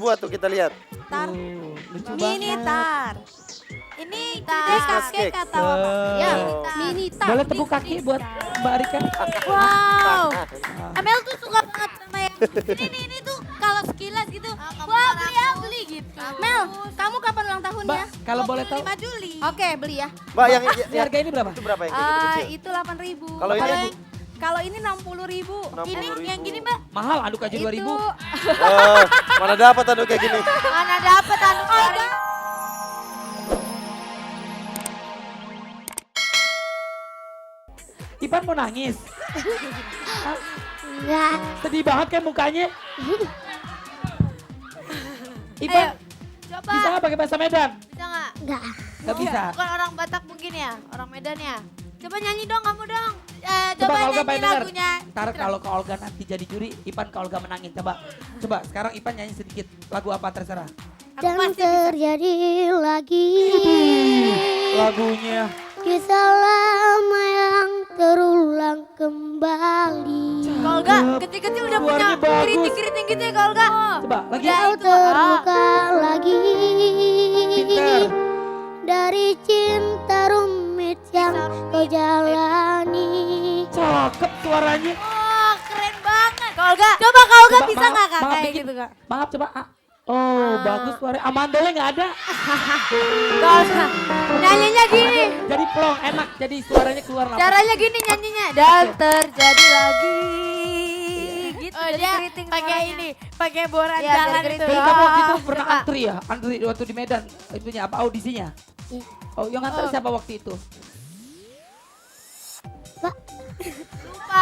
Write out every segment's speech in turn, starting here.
buat tuh kita lihat. Tar. Lucu Mini banget. tar. Ini Christmas cake cake. atau apa? Ya, Oh. mini tar. Boleh tepuk kaki buat Mbak Rika? Wow. Amel tuh suka banget sama yang ini tuh kalau sekilas gitu. Wah, beli gitu. Mel, kamu kapan ulang tahunnya? Mbak, kalau boleh tahu. 5 Juli. Oke, beli ya. Mbak yang Harga ini berapa? itu berapa yang kayak gitu kecil? Itu 8.000. Kalau ini? Kalau ini 60.000. Ini 60.000. yang gini, Mbak. Mahal, aduk aja 2.000. Oh, mana dapat anu kayak gini? Mana dapat anu Ipan mau nangis. Enggak. Sedih banget kan mukanya. Ipan Coba, bisa nggak pakai bahasa Medan? bisa nggak? Enggak. Nggak bisa. Bukan orang Batak mungkin ya, orang Medan ya. Coba nyanyi dong kamu dong. Coba Kak Olga nyanyi pengen denger. lagunya. Ntar kalau Kak Olga nanti jadi juri, Ipan Kak Olga menangin. Coba sekarang Ipan nyanyi sedikit. Lagu apa terserah. Dan terjadi lagi Lagunya. kisah lama yang terulang kembali. Kolga, kecil-kecil udah punya Suaranya bagus. keriting-keriting gitu ya Kolga. Coba lagi. Kau terluka lagi Pinter. dari cinta rumit yang kau jalani. Cakep suaranya. Oh, keren banget. Kolga, coba Kolga Coba, bisa nggak Kak maaf kayak dikit. gitu Kak? Maaf coba. Oh bagus suara. Amandolnya nggak ada. Kolga, nyanyinya gini. Jadi plong enak. Jadi suaranya keluar langsung. Caranya gini nyanyinya. Dan terjadi lagi. Gitu, Oh, jadi dia keriting pakai suaranya. ini, pakai boran Iya, jangan biar itu. keriting. Jadi kamu waktu itu Coba. pernah antri ya? Antri waktu di Medan. Itunya apa audisinya? Iya. Oh yang nganter siapa waktu itu?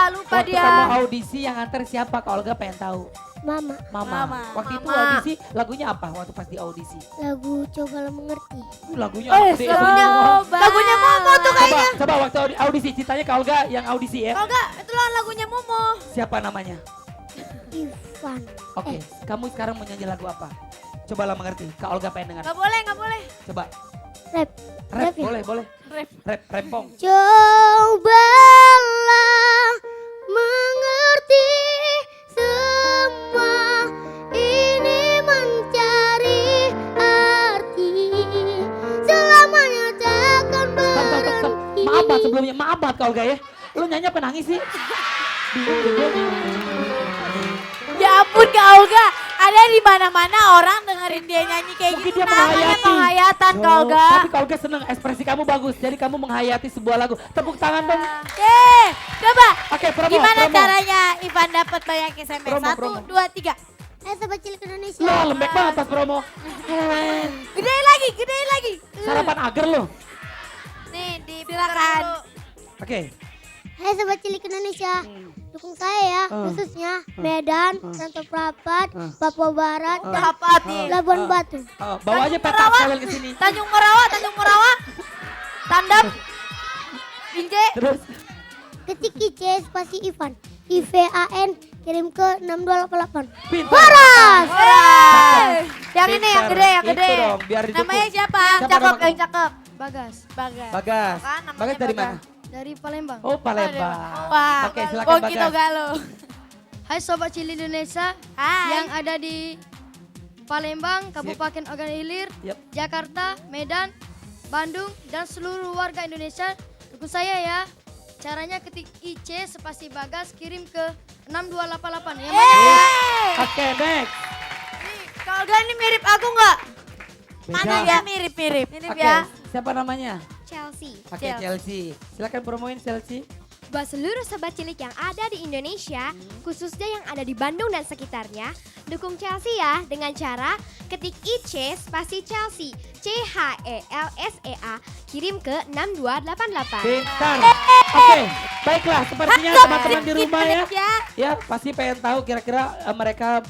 Lupa Waktu dia. kamu audisi yang nganter siapa? Kak Olga pengen tahu. Mama, Mama. Waktu itu Mama. audisi lagunya apa waktu pas di audisi? lagu cobalah mengerti. Lagunya Oh, gede lagunya semua. Lagunya Momo tuh Coba, kayaknya. coba waktu audisi ceritanya Kak Olga yang audisi ya. Kolga, itu lah lagunya Momo. Siapa namanya? Ivan. Oke, kamu sekarang mau nyanyi lagu apa? Cobalah mengerti. Kak Olga pengen dengar. Gak boleh, gak boleh. Coba. Rap. Rap, Rap ya? boleh, boleh. Rap, rempong. Cobalah mengerti semua ini mencari arti selamanya takkan Stop, stop, stop, stop. berhenti. Maaf banget sebelumnya, maaf banget Kak Olga ya. Lu nyanyi apa nangis sih? Bingung juga. Ya ampun Kak Olga, ada di mana-mana orang dengerin dia nyanyi kayak Mungkin gitu. dia Namanya menghayati. penghayatan Kak Oh, Olga. Tapi Kak Olga seneng, ekspresi kamu bagus. Jadi kamu menghayati sebuah lagu. Tepuk tangan dong. Coba Oke, promo, gimana promo. caranya Ivan dapat banyak SMS? Promo, 1, promo. 2, 3. Sobat Cilik Indonesia. Lo lembek banget pas promo. Gedein lagi, gedein lagi. Sarapan agar lo. Nih, silakan. Oke. Hai Sobat Cilik Indonesia, dukung saya ya, khususnya Medan, Santo Prapat, Papua Barat, dan Dapat nih. Labuan Batu. Bawa aja peta sekalian ke sini. Tanjung Morawa, Tanjung Morawa. Tandap. Binjai. Terus Ketik IC spasi Ivan, IVAN, kirim ke 6288. pintar. Waras! Yang ini yang gede, yang Itu gede. dong, biar didukung. Namanya siapa? Siapa Cakep, nama kamu? yang cakep. Bagas, Bagas. Bagas. Kan namanya Bagas dari Bagas. mana? dari Palembang. Oh, Palembang. Wah, Oke, silakan Bogi Bagas. Togalo. Hai Sobat Cilik Indonesia Hai. yang ada di Palembang, Kabupaten Ogan Ilir, Yap. Jakarta, Medan, Bandung, dan seluruh warga Indonesia. Dukung saya ya. Caranya ketik IC spasi Bagas kirim ke 6288 ya. Oke, next. Kak Olga ini mirip aku nggak? Beda. Mana ya mirip-mirip? Mirip Oke, ya. siapa namanya? Chelsea. Oke, Chelsea. Silakan promoin Chelsea. Buat seluruh sobat cilik yang ada di Indonesia, khususnya yang ada di Bandung dan sekitarnya, dukung Chelsea ya dengan cara ketik IC spasi Chelsea, CHELSEA, kirim ke 6288. Pintar. Oke, baiklah. Sepertinya teman-teman di rumah ya. Ya, pasti pengen tahu kira-kira mereka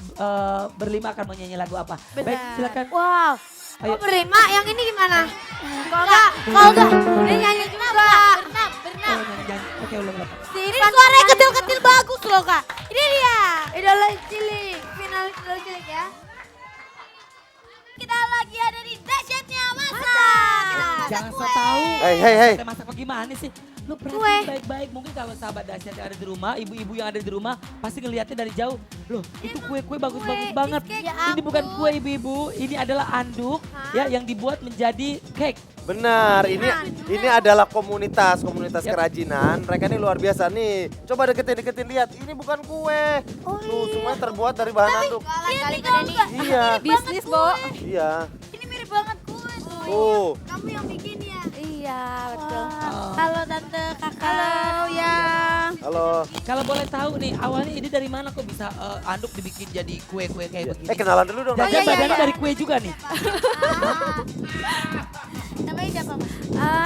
berlima akan menyanyi lagu apa. Baik, silakan. Wow. Ayo. Oh berlima, yang ini gimana? Kalau enggak, ini nyanyi juga. Berenam, Oh, berenam. nyanyi. Oke, ulang ulang. Ini suaranya kecil-kecil bagus loh Kak. Ini dia, idola cilik, finalis idola cilik ya. Kita lagi ada di dahsyatnya masa. Jangan so tahu. Hei, hei, hei. Kita masak apa gimana sih? Lu perhatiin baik-baik, mungkin kalau sahabat dahsyat yang ada di rumah, ibu-ibu yang ada di rumah pasti ngeliatnya dari jauh. Loh, itu kue-kue bagus-bagus banget. Ini bukan kue ibu-ibu, ini adalah anduk ya yang dibuat menjadi cake. Benar, ini adalah komunitas kerajinan. Mereka ini luar biasa nih. Coba deketin lihat. Ini bukan kue. Tuh, semuanya terbuat dari bahan anduk. Kali Deni. Iya. Bisnis, Bo. Iya. Ini mirip banget kue tuh. Tuh. Kamu yang bikin ya? Iya, betul. Halo Tante, Kakak. Halo, ya. Halo. Kalau boleh tahu nih, awalnya ini dari mana kok bisa anduk dibikin jadi kue-kue kayak begini? Kenalan dulu dong. Jajan badannya dari kue juga nih. Namanya siapa?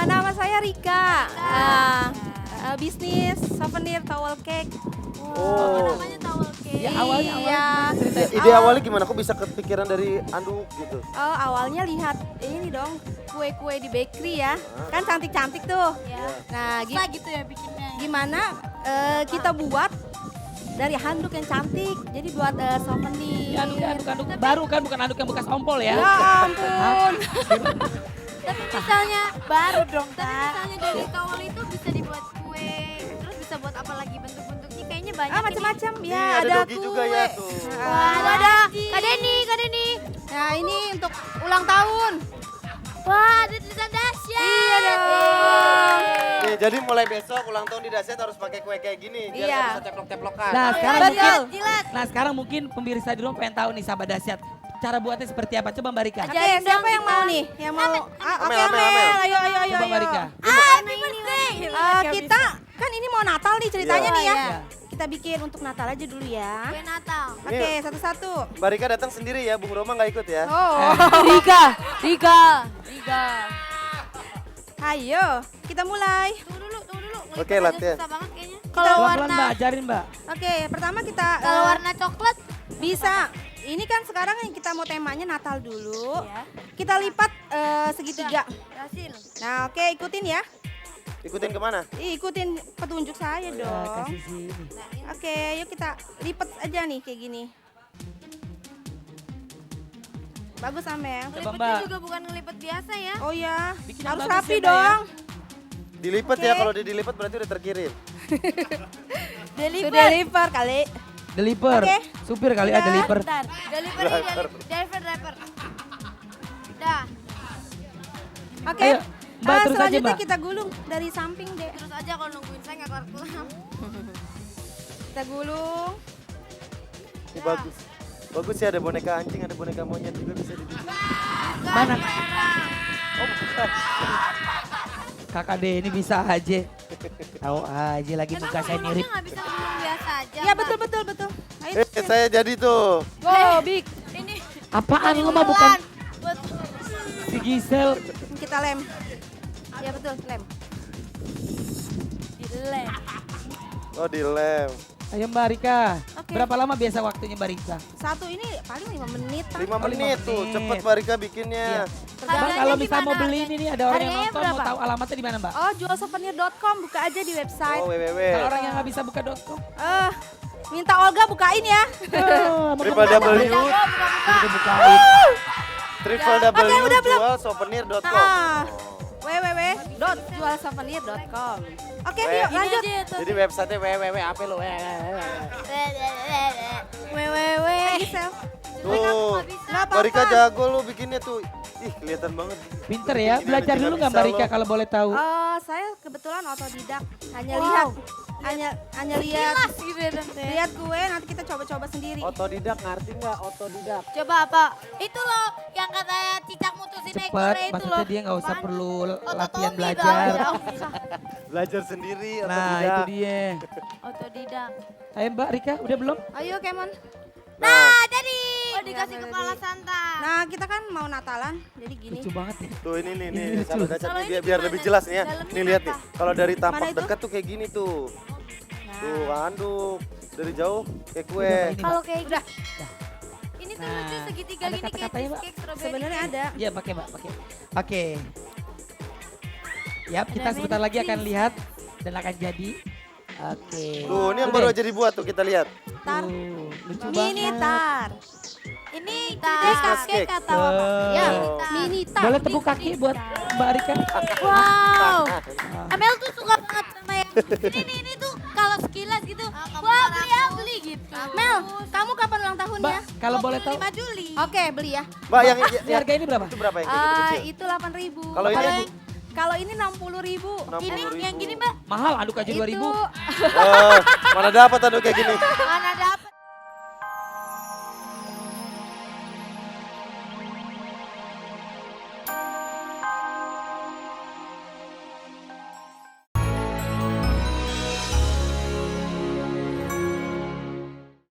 Nama saya Rika. Bisnis souvenir towel cake. Oh. Namanya towel cake. Ya awalnya ceritain. Ide awalnya gimana? Kok bisa kepikiran dari anduk gitu? Oh, awalnya lihat ini dong, kue-kue di bakery ya. Kan cantik-cantik tuh. Nah, Susah gitu ya bikinnya. gimana kita buat dari handuk yang cantik. Jadi buat souvenir. Ya, anduk baru kan, bukan anduk yang bekas ompol ya. Ya ampun. Tapi misalnya baru dong, Kak. Tapi misalnya dari towel itu bisa dibuat kue. Terus bisa buat apa lagi bentuk-bentuknya? Kayaknya banyak. Macam-macam ya. Nih, ada dogi juga ya tuh. Ada Kak Deni. Nah, ini untuk ulang tahun. Wah, ada tulisan dahsyat. Iya dong. Nih, jadi mulai besok ulang tahun di Dahsyat harus pakai kue kayak gini. Biar Iya. nggak bisa teplok-teplokan. Nah, sekarang Betul. mungkin Jilat. sekarang mungkin pemirsa di rumah pengen tahu nih sahabat dahsyat. Cara buatnya seperti apa? Coba Mbak Rika. Oke, siapa yang mau nih? Yang mau? Oke, Amel. Ayo. Coba Mbak Rika. Happy birthday. Kita kan ini mau Natal nih ceritanya Iya. nih ya. Iya. Kita bikin untuk Natal aja dulu ya. Kue Natal. Oke, satu-satu. Mbak Rika datang sendiri ya, Bung Roma nggak ikut ya. Oh, Rika. ayo kita mulai. Tunggu dulu. Oke, latihan. Susah banget kayaknya. Kalau Pelan-pelan Mbak, ajarin Mbak. Oke, pertama kita Kalau warna coklat bisa. Ini kan sekarang yang kita mau temanya Natal dulu. Kita lipat segitiga. berhasil. Nah, oke ikutin ya. Ikutin kemana? Ikutin petunjuk saya Ya, dong. kasih sini. Oke, yuk kita lipat aja nih kayak gini. Bagus Amel. Coba Lipetnya Mbak. juga bukan ngelipet biasa ya. Oh ya, Bikin yang harus bagus rapi ya, Mbak, ya. dong. Dilipat Oke. ya, kalau dilipat berarti udah terkirim. Deliver kali. Deliver. Oke. Supir kali Udah. deliver. Bentar. Driver. Driver. Dah. Oke. Ayo, Mbak, terus aja, selanjutnya Mbak. kita gulung dari samping deh. Terus aja kalau nungguin saya nggak kelar. Kita gulung. Ini bagus. Bagus ya, ada boneka anjing, ada boneka monyet juga bisa dibikin. Mana? Oh, bukan. Kakak Deni bisa aja. Tahu aja lagi Emang muka saya mirip. nggak bisa ngomong biasa aja. Ya Mbak? betul. Ayo. Saya jadi tuh. Go big. Ini Apaan lu mah bukan buat si Gisel. Kita lem. Ya betul, lem. dilem. Oh, dilem. Ayo Mbak Rika. Oke. Berapa lama biasa waktunya Mbak Rika? Satu ini paling 5 menit. 5 Oh, menit 5 tuh, menit. cepet Mbak Rika bikinnya. Iya. Bang, Harganya kalau misalnya mau gimana beli harganya? ini nih ada orang yang Harganya nonton mau berapa? tahu alamatnya di mana Mbak? Oh, jualsouvenir.com, buka aja di website. Oh, www. Kalau orang yang nggak bisa buka .com. Minta Olga bukain ya. www. Udah bukain. www.jualsouvenir.com. Nah, www.jualsouvenir.com. Oke, Weh. yuk lanjut. Jadi websitenya www apa lo? www. Gisel. Tuh, Nggak Mbak Rika apa-apa. jago lo bikinnya tuh. Ih, kelihatan banget. Pinter ya. Bikinannya Belajar juga dulu nggak bisa Mbak Rika lo. kalau boleh tahu? Saya kebetulan otodidak. Hanya Wow. lihat. Hanya lihat. Kilas gitu ya Tante. Lihat kue, nanti kita coba-coba sendiri. Otodidak, ngerti nggak otodidak? Coba apa? Itu loh yang katanya cicak mutusin Cepet, ekornya itu maksudnya loh. dia nggak usah Apaan? perlu latihan Ototomi belajar. dong. Belajar sendiri, Nah otodidak. itu dia. Otodidak. Ayo Mbak Rika, udah belum? Ayo Kemon. Nah, jadi. Oh, dikasih Udah, kepala ready. Santa. Nah, kita kan mau Natalan, jadi gini. Lucu banget nih. Tuh ini nih, Ini lucu. sahabat Dahsyat Kalau nih, ini biar gimana? lebih jelas nih ya. Dalamnya Nih lihat apa? nih, kalau dari Mana tampak itu? dekat tuh kayak gini tuh. Nah. Tuh anduk, dari jauh kayak kue. Udah, Mbak, ini, Kalau Mbak. kayak Udah. ini tuh Nah, lucu segitiga ada gini kayak kata-katanya, Mbak? cheesecake strawberry. Sebenarnya ada. Iya pakai Mbak, pakai. Oke. Yap, kita Ada sebentar lagi akan many lihat dan akan jadi. Oke. Tuh, ini yang Tuh baru deh. aja dibuat tuh kita lihat. Tar. Tuh, lucu Mini banget. tar. Ini Christmas cake cake. atau apa? Tuh. Ya, Mini tar. Boleh tepuk kaki buat Mbak Rika. Wow. Amel tuh suka banget sama yang ini tuh kalau sekilas gitu. Wah beli gitu. Mel, kamu kapan ulang tahunnya? Mbak, kalau boleh tahu 5 Juli. Oke, beli ya. Mbak yang ini harga ini berapa? itu berapa yang kayak gitu kecil? Itu 8.000. Kalau ini Kalau ini 60.000. 60.000. Ini yang gini mbak. Mahal anduk aja 2000. Oh, mana dapat anduk kayak gini? Mana